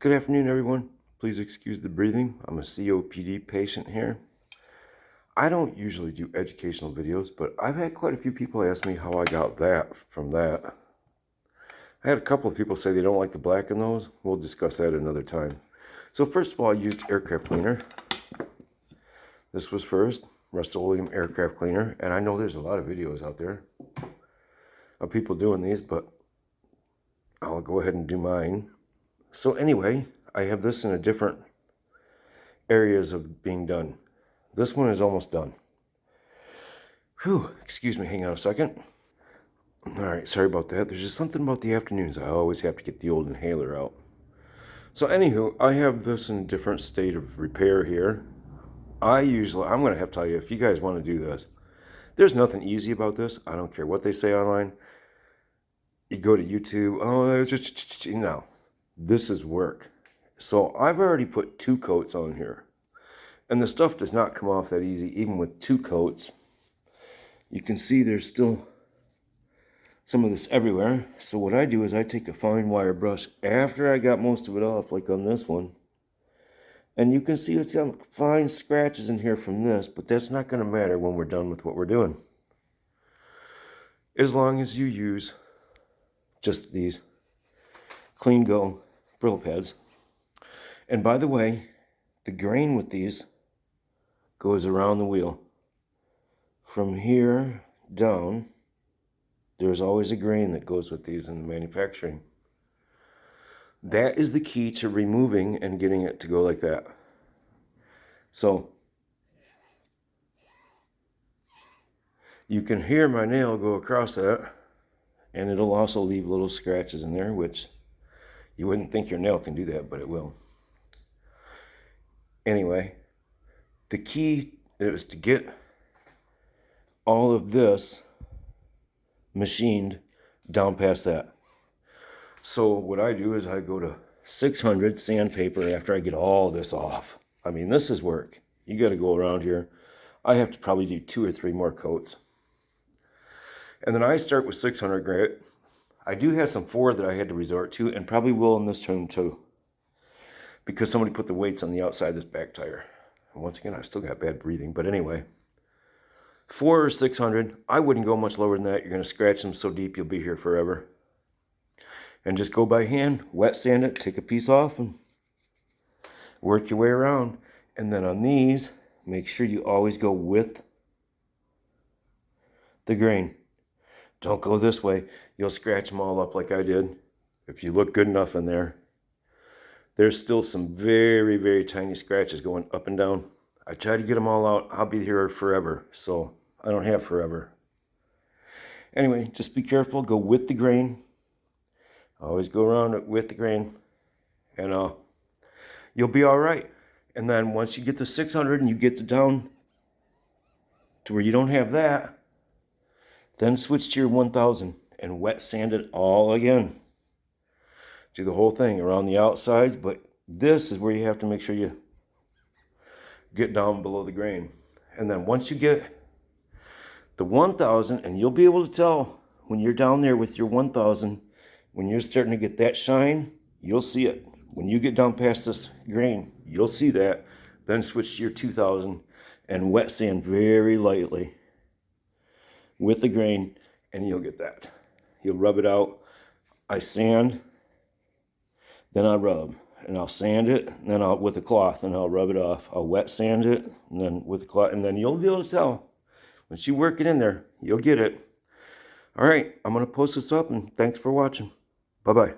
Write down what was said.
Good afternoon, everyone. Please excuse the breathing. I'm a COPD patient here. I don't usually do educational videos, but I've had quite a few people ask me how I got that from that. I had a couple of people say they don't like the black in those. We'll discuss that another time. So first of all, I used aircraft cleaner. This was first, Rust-Oleum aircraft cleaner. And I know there's a lot of videos out there of people doing these, but I'll go ahead and do mine. So anyway, I have this in a different areas of being done. This one is almost done. Whew, excuse me, hang on a second. All right, sorry about that. There's just something about the afternoons. I always have to get the old inhaler out. So anywho, I have this in a different state of repair here. I'm going to have to tell you, if you guys want to do this, there's nothing easy about this. I don't care what they say online. You go to YouTube, no, this is work. So I've already put 2 coats on here. And the stuff does not come off that easy, even with 2 coats. You can see there's still some of this everywhere. So what I do is I take a fine wire brush after I got most of it off, like on this one. And you can see it's got fine scratches in here from this, but that's not going to matter when we're done with what we're doing. As long as you use just these Clean Go Brillo pads. And by the way, the grain with these goes around the wheel. From here down, there's always a grain that goes with these in the manufacturing. That is the key to removing and getting it to go like that. So, you can hear my nail go across that, and it'll also leave little scratches in there, which you wouldn't think your nail can do that, but it will. Anyway, the key is to get all of this machined down past that. So what I do is I go to 600 sandpaper after I get all this off. I mean, this is work. You got to go around here. I have to probably do 2 or 3 more coats. And then I start with 600 grit. I do have some 4 that I had to resort to, and probably will in this turn too, because somebody put the weights on the outside of this back tire. And once again, I still got bad breathing, but anyway. 4 or 600, I wouldn't go much lower than that. You're going to scratch them so deep you'll be here forever. And just go by hand, wet sand it, take a piece off, and work your way around. And then on these, make sure you always go with the grain. Don't go this way. You'll scratch them all up like I did. If you look good enough in there, there's still some very, very tiny scratches going up and down. I try to get them all out. I'll be here forever, so I don't have forever. Anyway, just be careful. Go with the grain. Always go around it with the grain, and you'll be all right. And then once you get to 600 and you get to down to where you don't have that, then switch to your 1000 and wet sand it all again. Do the whole thing around the outsides, but this is where you have to make sure you get down below the grain. And then once you get the 1000, and you'll be able to tell when you're down there with your 1000, when you're starting to get that shine, you'll see it. When you get down past this grain, you'll see that. Then switch to your 2000 and wet sand very lightly with the grain, and you'll get that. You'll rub it out. I sand, then I rub, and I'll sand it, and then I'll with a cloth, and I'll rub it off. I'll wet sand it, and then with the cloth, and then you'll be able to tell. Once you work it in there, you'll get it. All right, I'm going to post this up, and thanks for watching. Bye-bye.